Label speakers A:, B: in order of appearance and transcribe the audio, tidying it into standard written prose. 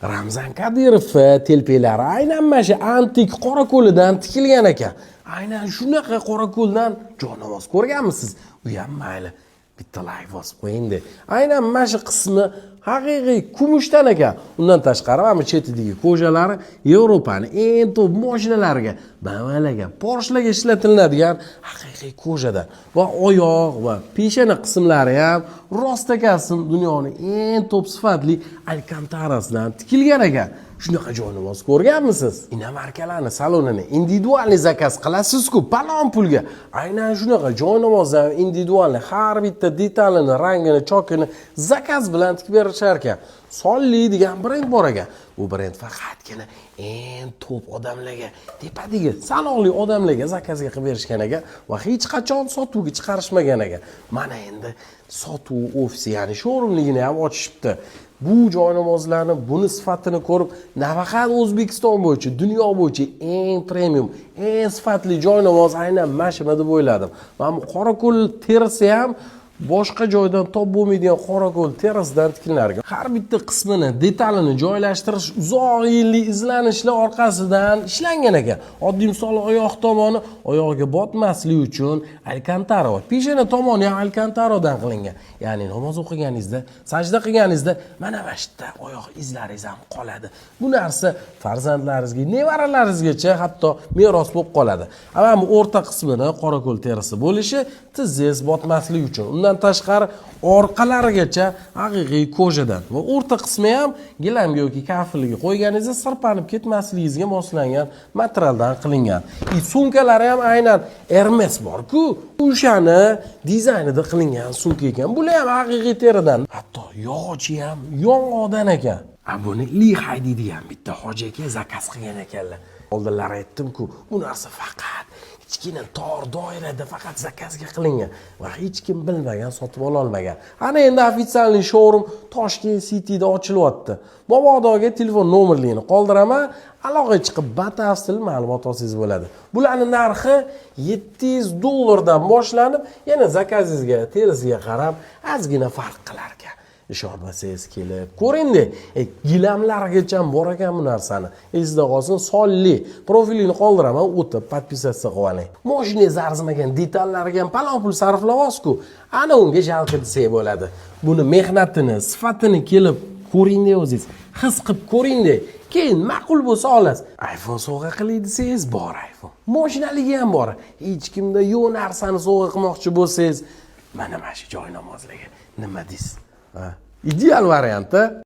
A: Ramzan Qodirov telpelari aynan mana shu antik qorako'ldan tikilgan ekan. Aynan shunaqa qorako'ldan jonamoz ko'rganmisiz? U ham mayli bitta like bosib qo'ying-da. Aynan mana shu qismi haqiqiy kumushdan ekan. Undan tashqari mana chetidagi ko'jalari Yevropaning eng top mashinalariga, BMWlarga, Porschelarga ishlatiladigan haqiqiy ko'jadan va oyoq va peshana qismlari ham rostakasm dunyoning eng top sifatli alkantarasidan tikilgan ekan. Shunaqa joynamoz ko'rganmisiz? Inomarkalarning salonini individualniy zakaz qilasiz-ku, palon pulga. Aynan shunaqa joynamozdan individualniy har bitta detalini, rangini, chokini zakaz bilan tikib berishar ekan. Solli degan brend bor ekan. Bu brend faqatgina eng top odamlarga, tepadagi sanoqli odamlarga zakazga qilib berishgan ekan va hech qachon sotuvga chiqarishmagan ekan. Mana endi sotuv ofisi, ya'ni showroomligini ham ochishibdi. Bu joynamozlarni, buni sifatini ko'rib, nafaqat O'zbekiston bo'yicha, dunyo bo'yicha eng premium, eng sifatli joynamoz aynan mana shu deb o'yladim. Mana bu qorako'l terisi ham boshqa joydan top bo'lmaydigan qorako'l terisidan tikilargan. Har bitta qismini, detalini joylashtirish uzoq yillik izlanishlar orqasidan ishlangan ekan. Oddiy misol oyoq tomoni oyog'iga botmaslik uchun alkantara bor. Peshana tomoni ham alkantarodan qilingan. Ya'ni namoz o'qiganingizda, sajda qilganingizda mana bu yerda oyoq izlaringiz ham qoladi. Bu narsa farzandlaringizga, nevaralaringizgacha hatto meros bo'lib qoladi. Mana bu o'rta qismini qorako'l terisi bo'lishi tizingiz botmaslik uchun. Undan tashqari orqalarigacha haqiqiy ko'jadan va o'rta qismi ham gilamga yoki kafiliga qo'yganingizda sirpanib ketmasligingizga moslangan materialdan qilingan. Sumkalari ham aynan Hermes bor-ku, o'shani dizaynida qilingan sumka ekan. Bular ham haqiqiy teridan. Hatto yog'ochi ham yong'oqdan ekan. Buni Li Haydi degan bitta hoji aka zakaz qilgan ekanlar. Oldinlar aytdim-ku, bu narsa faqat kichkina tor doirada faqat zakazga qilingan va hech kim bilmagan, sotib ola olmagan. Ana endi ofitsialniy showroom Toshkent Cityda ochilyapti. Mabodoga telefon nomerlarini qoldiraman, aloqaga chiqib batafsil ma'lumot olsangiz bo'ladi. Bularning narxi $700 dan boshlanib, yana zakazingizga, terisiga qarab ozgina farq qilar ekan. Ishonmasangiz kelib ko'ring-da. Gilamlargacha bor ekan bu narsani. Esda qolsin, solli profilini qoldiraman, o'tib podpisatsiya qilib oling. Mashinangiz arzimagan detallariga ham palon pul sarflayapsiz-ku. Ana unga jalqi desak bo'ladi. Buni mehnatini, sifatini kelib ko'ring-da o'zingiz. His qilib ko'ring-da. Keyin ma'qul bo'lsa olasiz. iPhone sovg'a qiling desangiz, bor iPhone. Mashinaligi ham bor. Hech kimda yo'q narsani sovg'a qilmoqchi bo'lsangiz, mana shu joynamozlarga nima deysiz? Ideal variant-a.